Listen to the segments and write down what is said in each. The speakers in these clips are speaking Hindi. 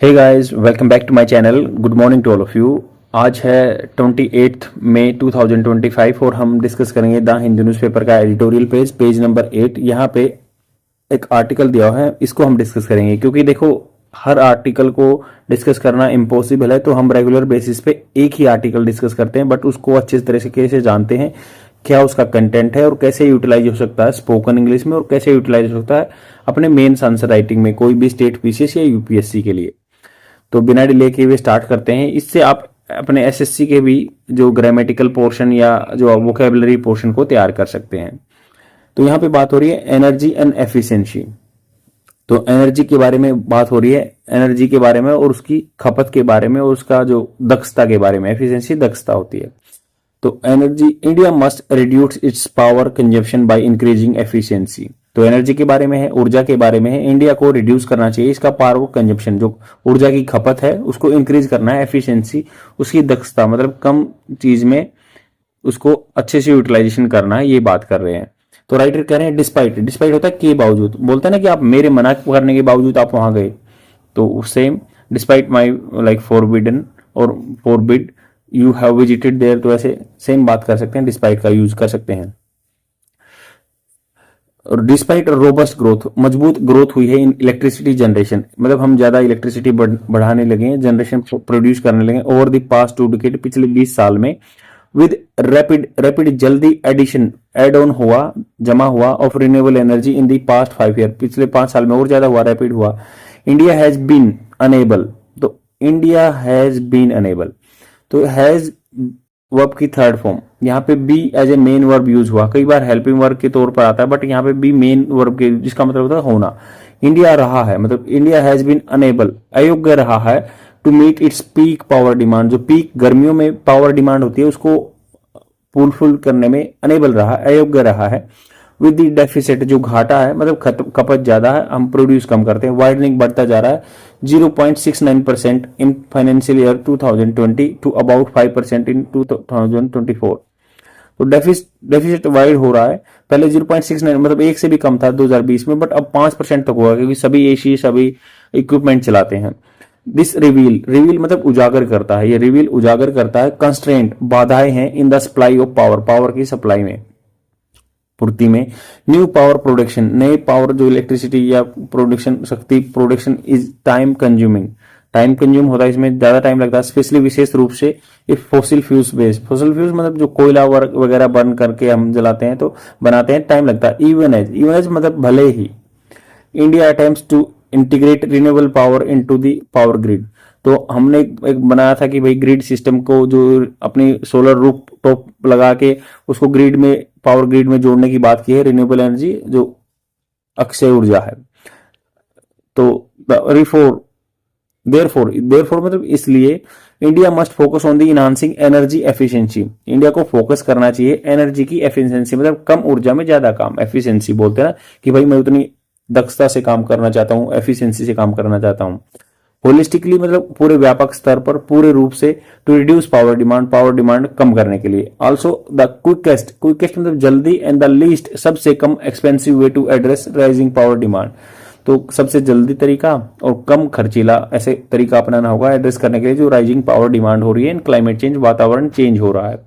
Hey guys, welcome back to my channel. Good morning to all of you. आज है 28 मई 2025 और हम डिस्कस करेंगे द हिंदू न्यूज़पेपर का एडिटोरियल पेज नंबर 8। यहाँ पे एक आर्टिकल दिया हुआ है, इसको हम डिस्कस करेंगे क्योंकि देखो हर आर्टिकल को डिस्कस करना इम्पॉसिबल है। तो हम रेगुलर बेसिस पे एक ही आर्टिकल डिस्कस करते हैं, बट उसको अच्छे तरीके से जानते हैं क्या उसका कंटेंट है और कैसे यूटिलाइज हो सकता है स्पोकन इंग्लिश में और कैसे यूटिलाइज हो सकता है अपने मेंस आंसर राइटिंग में, कोई भी स्टेट पीसीएस या यूपीएससी के लिए। तो बिना डिले के हुए स्टार्ट करते हैं। इससे आप अपने एसएससी के भी जो ग्रामेटिकल पोर्शन या जो वोकेबलरी पोर्शन को तैयार कर सकते हैं। तो यहाँ पे बात हो रही है एनर्जी एंड एफिशिएंसी। तो एनर्जी के बारे में बात हो रही है, एनर्जी के बारे में और उसकी खपत के बारे में और उसका जो दक्षता के बारे में। एफिशिएंसी दक्षता होती है। तो energy, India must reduce it's power consumption by increasing efficiency. तो एनर्जी के बारे में है, ऊर्जा के बारे में है। इंडिया को रिड्यूस करना चाहिए इसका पावर कंजप्शन, जो ऊर्जा की खपत है उसको इंक्रीज करना है। एफिशिएंसी उसकी दक्षता, मतलब कम चीज में उसको अच्छे से यूटिलाइजेशन करना है, ये बात कर रहे हैं। तो राइटर कह रहे हैं डिस्पाइट, डिस्पाइट होता है के बावजूद, बोलते हैं ना कि आप मेरे मना करने के बावजूद आप वहां गए। तो same despite my like forbidden और forbid you have visited there, तो ऐसे सेम बात कर सकते हैं, डिस्पाइट का यूज कर सकते हैं। और डिस्पाइट रोबस्ट ग्रोथ, मजबूत ग्रोथ हुई है इन इलेक्ट्रिसिटी जनरेशन, मतलब हम ज्यादा इलेक्ट्रिसिटी बढ़ाने लगे हैं, जनरेशन प्रोड्यूस करने लगे ओवर द पास्ट 2 डिकेड, पिछले 20 साल में। विद रैपिड जल्दी एडिशन एड ऑन हुआ, जमा हुआ of renewable energy in the past 5 year, पिछले 5 साल में और ज्यादा हुआ, रैपिड हुआ। इंडिया हैज बीन अनेबल, तो इंडिया हैज बीन अनेबल, तो हैज वर्ब की थर्ड फॉर्म, यहाँ पे be as a main verb use हुआ, कई बार हेल्पिंग वर्ब के तौर पर आता है, बट यहाँ पे बी मेन वर्ब के, जिसका मतलब होता है होना। इंडिया रहा है, मतलब इंडिया हैज बीन अनेबल, अयोग्य रहा है to meet its peak power demand, जो पीक गर्मियों में पावर डिमांड होती है उसको फुलफिल करने में अनेबल रहा, अयोग्य रहा है। विद द डेफिसिट, जो घाटा है, मतलब खपत ज्यादा है, हम प्रोड्यूस कम करते हैं। वाइडनिंग बढ़ता जा रहा है 0.69% in financial year 2020 to about 5% in 2024। तो डेफिसिट वाइड हो रहा है, पहले 0.69 मतलब 1 से भी कम था 2020 में, बट अब 5% तक होगा क्योंकि सभी एसी सभी इक्विपमेंट चलाते हैं। दिस रिवील मतलब उजागर करता है, ये रिवील उजागर करता है कंस्ट्रेंट, बाधाएं हैं in the supply of power, power की सप्लाई में, पूर्ति में। न्यू पावर प्रोडक्शन, नए पावर जो इलेक्ट्रिसिटी या प्रोडक्शन शक्ति production is time consuming, time consume होता है, इसमें ज्यादा टाइम लगता है, स्पेशली विशेष रूप से if fossil fuels based, fossil fuels मतलब जो कोयला वगैरह बर्न करके हम जलाते हैं तो बनाते हैं, टाइम लगता है। इवन एज मतलब भले ही। India attempts to integrate renewable power into the power grid, तो हमने एक बनाया था कि भाई ग्रिड सिस्टम को, जो अपनी सोलर रूफ टॉप लगा के उसको ग्रिड में, पावर ग्रिड में जोड़ने की बात की है, रिन्यूएबल एनर्जी जो अक्षय ऊर्जा है। तो देयरफॉर मतलब इसलिए India must focus on the enhancing energy efficiency, India को फोकस करना चाहिए एनर्जी की एफिशिएंसी, मतलब कम ऊर्जा में ज्यादा काम, एफिशिएंसी बोलते हैं ना कि भाई मैं उतनी दक्षता से काम करना चाहता हूं, एफिशिएंसी से काम करना चाहता हूं। होलिस्टिकली मतलब पूरे व्यापक स्तर पर, पूरे रूप से, टू रिड्यूस पावर डिमांड कम करने के लिए। ऑल्सो द क्विकेस्ट मतलब जल्दी, एंड द लीस्ट सबसे कम expensive way to address rising power demand, तो सबसे जल्दी तरीका और कम खर्चीला ऐसे तरीका अपनाना होगा एड्रेस करने के लिए जो राइजिंग पावर डिमांड हो रही है, क्लाइमेट चेंज, वातावरण चेंज हो रहा है।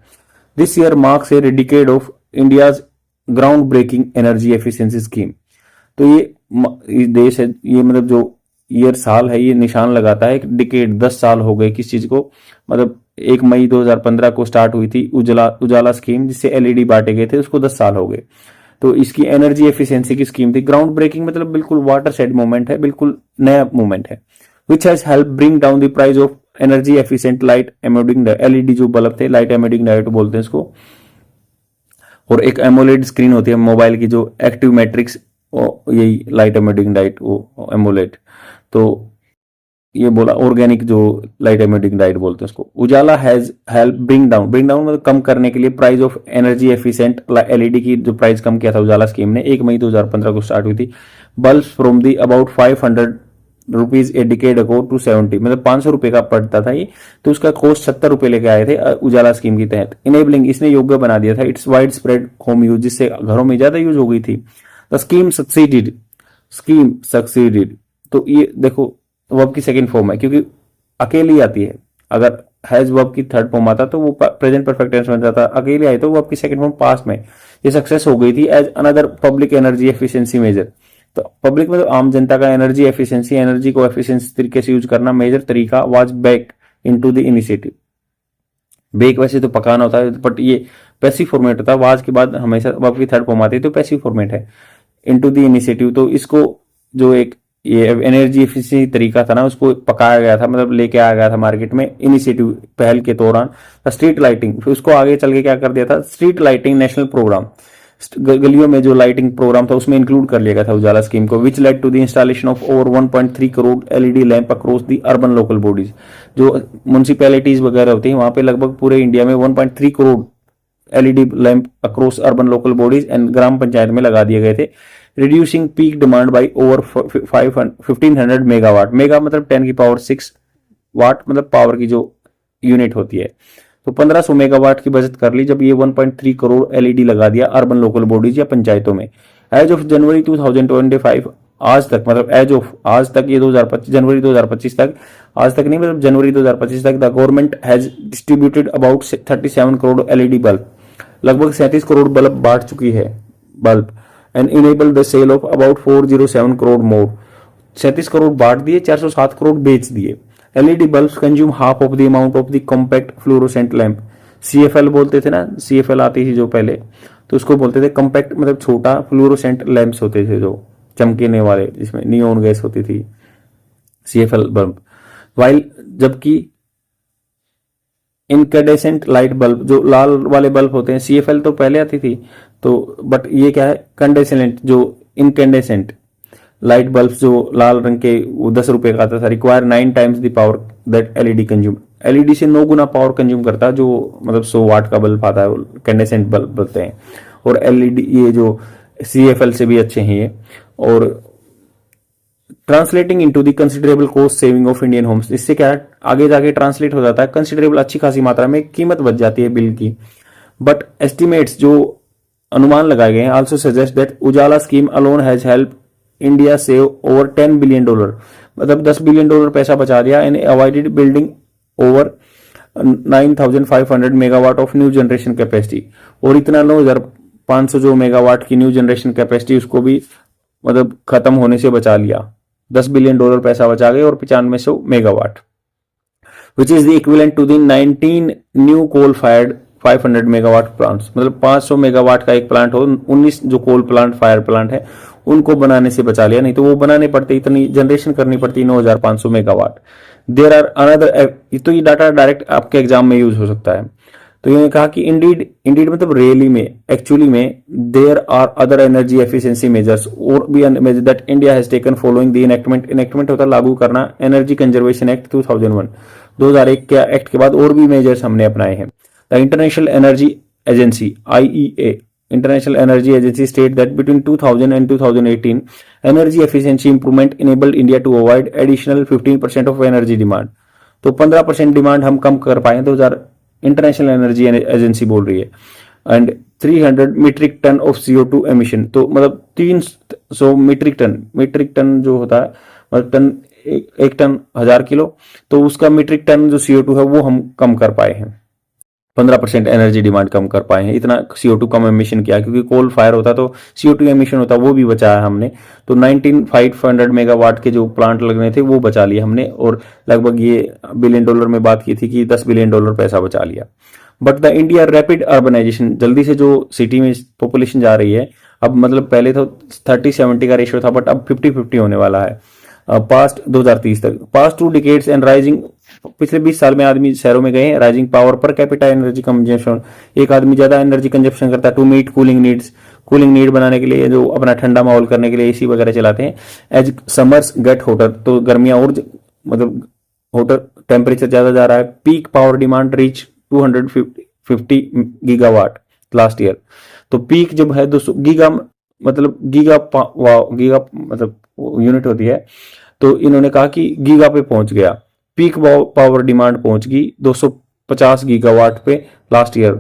This year marks a decade of India's ground breaking energy efficiency scheme, तो ये देश है, ये मतलब जो ईयर साल है, ये निशान लगाता है, एक डिकेड 10 साल हो गए किस चीज को, मतलब 1 मई 2015 को स्टार्ट हुई थी उजाला स्कीम, जिससे एलईडी बांटे गए थे, उसको 10 साल हो गए। तो इसकी एनर्जी एफिशिएंसी की स्कीम थी। ग्राउंड ब्रेकिंग मतलब बिल्कुल वाटर शेड मूवमेंट है, बिल्कुल नया मूवमेंट है। Which has help bring down the price of energy efficient light emitting, LED जो बल्ब थे, लाइट एमिटिंग डायोड बोलते हैं इसको। और एक एमोलेड स्क्रीन होती है मोबाइल की, जो एक्टिव मैट्रिक्स, यही लाइट एमिटिंग डायोड, वो एमोलेड। तो ये बोला ऑर्गेनिक जो लाइट एमिटिंग डायोड बोलते हैं उसको। उजाला हैज हेल्प ब्रिंग डाउन मतलब कम करने के लिए price of energy efficient LED की जो प्राइस कम किया था उजाला स्कीम ने, 1 मई 2015 को स्टार्ट हुई थी। Bulb from the about 500 rupees a decade ago to 70, मतलब 500 रुपए का पड़ता था ये, तो उसका कॉस्ट 70 रुपए लेके आए थे उजाला स्कीम के तहत। इनेबलिंग, इसने योग्य बना दिया था it's wide spread home use, जिससे घरों में ज्यादा यूज हो गई थी। द स्कीम सक्सीडेड, तो ये देखो वर्ब की सेकंड फॉर्म है, क्योंकि अकेली आती है। अगर हैज वर्ब की थर्ड फॉर्म आता तो वो प्रेजेंट परफेक्ट टेंस बन जाता, अकेली आई तो वर्ब की सेकंड फॉर्म पास्ट में। ये सक्सेस हो गई थी as another public energy efficiency measure. तो पब्लिक में तो आम जनता का एनर्जी एफिशिएंसी, एनर्जी को एफिशिएंसी तरीके से यूज करना मेजर तरीका was back into the initiative. Bake वैसे तो पकाना होता है, बट ये पैसिव फॉर्मेट होता है, वाज के बाद हमेशा वर्ब की थर्ड फॉर्म आती है, तो पैसिव फॉर्मेट है। इनटू द इनिशिएटिव, तो इसको जो एक ये एनर्जी एफिशिएंसी तरीका था ना, उसको पकाया गया था, मतलब लेके आया गया था मार्केट में इनिशिएटिव पहल के दौरान। स्ट्रीट लाइटिंग, फिर उसको आगे चल के क्या कर दिया था, स्ट्रीट लाइटिंग नेशनल प्रोग्राम, गलियों में जो लाइटिंग प्रोग्राम था उसमें इंक्लूड कर लिया गया था उजाला स्कीम को, which led to the installation of over 1.3 crore LED lamp across the urban local bodies. जो म्यूनिसिपैलिटीज वगैरह होती हैं वहां पे लगभग पूरे इंडिया में 1.3 crore LED lamp across urban local bodies and gram panchayat में लगा दिए गए थे, reducing peak demand by over 1500 megawatt. Mega मतलब 10 की पावर 6, वाट मतलब पावर की जो यूनिट होती है। तो 1500 मेगावाट की बचत कर ली जब ये 1.3 करोड़ एलईडी लगा दिया अर्बन लोकल बॉडीज या पंचायतों में। एज ऑफ जनवरी 2025 आज तक, मतलब एज ऑफ आज तक, ये 2025 जनवरी 2025 तक, आज तक नहीं मतलब जनवरी 2025 तक, the government has distributed about 37 crore LED bulb, लगभग 37 करोड़ बल्ब बांट चुकी है bulb, and enable the sale of about 407 crore more. 37 crore बांट दिए, 407 करोड़ बेच दिए। LED bulb consume half of the amount of the compact fluorescent lamp, CFL बोलते थे ना, सीएफएल आती थी जो पहले, तो उसको बोलते थे कॉम्पैक्ट, मतलब छोटा फ्लोरोसेंट लैंप्स होते थे जो चमकीने वाले, जिसमें नियोन गैस होती थी, सीएफएल बल्ब। वाइल जबकि इनकैंडेसेंट लाइट बल्ब, जो लाल वाले बल्ब होते हैं, सीएफएल तो पहले आती थी, तो बट ये क्या है, कंडेसेंट, जो इनकैंडेसेंट लाइट बल्ब जो लाल रंग के, वो 10 रुपए का आता था, require 9 times the power that LED consume. LED से 9 गुना पावर कंज्यूम करता है, जो मतलब 100 वाट का बल्ब आता है, कैंडेसेंट बल्ब बोलते हैं। और एलईडी ये जो सीएफएल से भी अच्छे हैं ये। और translating into the considerable cost saving of Indian homes, इससे क्या है, आगे जाके ट्रांसलेट हो जाता है, कंसिडरेबल अच्छी खासी मात्रा में कीमत बच जाती है बिल की। बट एस्टिमेट्स, जो अनुमान लगाए गए हैं, also suggest that Ujala scheme alone has help India save over $10 billion, मतलब $10 बिलियन पैसा बचा दिया, and avoided building over 9,500 megawatt of new generation capacity. और इतना 9,500 जो मेगावाट की न्यू जनरेशन कैपेसिटी, उसको भी मतलब खत्म होने से बचा लिया। $10 बिलियन पैसा बचा गए, और 9500 megawatt, which is the equivalent to the 19 new coal fired 500 megawatt plants, मतलब 500 मेगावाट का एक प्लांट हो, 19 जो कोल प्लांट फायर प्लांट है उनको बनाने से बचा लिया, नहीं तो वो बनाने पड़ते, इतनी जनरेशन करनी पड़ती 9,500 मेगावाट। देयर आर अनदर, तो ये डाटा डायरेक्ट आपके एग्जाम में यूज हो सकता है। तो इन्होंने कहा कि इंडीड मतलब रियली में, एक्चुअली में, there are other energy efficiency measures, और भी measure that India has taken following the enactment होता है लागू करना, एनर्जी कंजर्वेशन एक्ट 2001 के एक्ट के बाद और भी मेजर्स हमने अपनाए हैं। The international energy agency IEA, International Energy Agency state that between 2000 and 2018, energy efficiency improvement enabled India to avoid additional 15% of energy demand. तो 15% डिमांड हम कम कर पाए, 2000 इंटरनेशनल एनर्जी एजेंसी बोल रही है। And 300 metric ton of CO2 emission, तो मतलब 300 मीट्रिक टन जो होता है, मतलब टन, एक टन 1000 किलो, तो उसका मीट्रिक टन जो CO2 है वो हम कम कर पाए हैं, 15% एनर्जी डिमांड कम कर पाए हैं, इतना CO2 कम एमिशन किया, क्योंकि कोल फायर होता तो CO2 एमिशन होता, वो भी बचाया हमने। तो 19,500 मेगावाट के जो प्लांट लगने थे वो बचा लिए हमने, और लगभग ये $10 बिलियन में बात की थी कि $10 बिलियन पैसा बचा लिया। But the India rapid urbanization, जल्दी से जो सिटी में पॉपुलेशन जा रही है, अब मतलब पहले तो 30-70 का रेशियो था, बट अब 50-50 होने वाला है पास्ट 2030 तक। पास्ट 2 डिकेड्स एंड राइजिंग, पिछले 20 साल में आदमी शहरों में गए हैं, rising power per capita energy consumption, एक आदमी ज्यादा एनर्जी कंजप्शन करता है, to meet cooling needs, cooling need बनाने के लिए, जो अपना ठंडा माहौल करने के लिए AC वगैरह चलाते हैं। एज समर्स गेट होटर, तो गर्मियां और मतलब होटर, टेम्परेचर ज्यादा जा रहा है। Peak power demand reach 250 gigawatt last year, तो पीक जब है 200 गीगा, मतलब गीगा मतलब यूनिट होती है, तो इन्होंने कहा कि गीगा पे पहुंच गया, पीक पावर डिमांड पहुंच गई 250 गीगावाट पे लास्ट ईयर,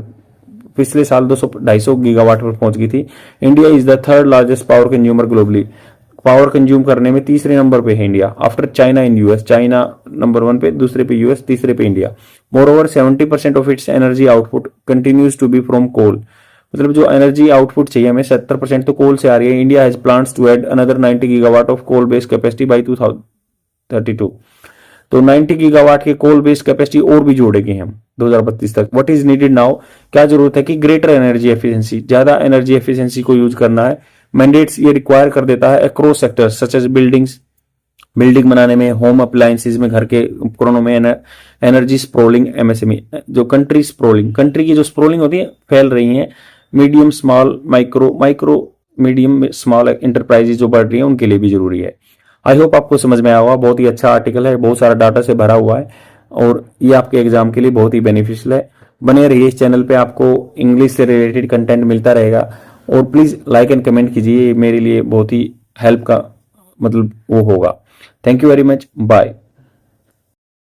पिछले साल 250 गीगावाट पर पहुंच गई थी। India is the third largest power consumer globally, power consume करने में तीसरे नंबर पे है India, after China in US. China number 1 पे, दूसरे पे यूएस, तीसरे पे India. Moreover 70% of its energy output continues to be from coal. मतलब जो एनर्जी आउटपुट चाहिए हमें 70% तो कोल से आ रही है। India has plans to add another 90 gigawatt of coal based capacity by 2032। तो 90 गीगावाट के कोल बेस्ड कैपेसिटी और भी जोड़ेंगे हम 2032 तक। व्हाट इज नीडेड नाउ, क्या जरूरत है कि ग्रेटर एनर्जी एफिशिएंसी, ज्यादा एनर्जी एफिशिएंसी को यूज करना है। मैंडेट्स ये रिक्वायर कर देता है across sectors such as buildings, building बनाने में, होम अप्लायंसेज में, घर के उपकरणों में, एनर्जी स्प्रोलिंग, एमएसएमई, जो कंट्री स्प्रोलिंग, कंट्री की जो स्प्रोलिंग होती है फैल रही है, medium small micro medium small enterprises जो बढ़ रही है उनके लिए भी जरूरी है। आई होप आपको समझ में आया होगा। बहुत ही अच्छा आर्टिकल है, बहुत सारा डाटा से भरा हुआ है और ये आपके एग्जाम के लिए बहुत ही बेनिफिशियल है। बने रहिए इस चैनल पे, आपको इंग्लिश से रिलेटेड कंटेंट मिलता रहेगा। और प्लीज लाइक एंड कमेंट कीजिए, मेरे लिए बहुत ही हेल्प का मतलब वो होगा। Thank you very much, bye.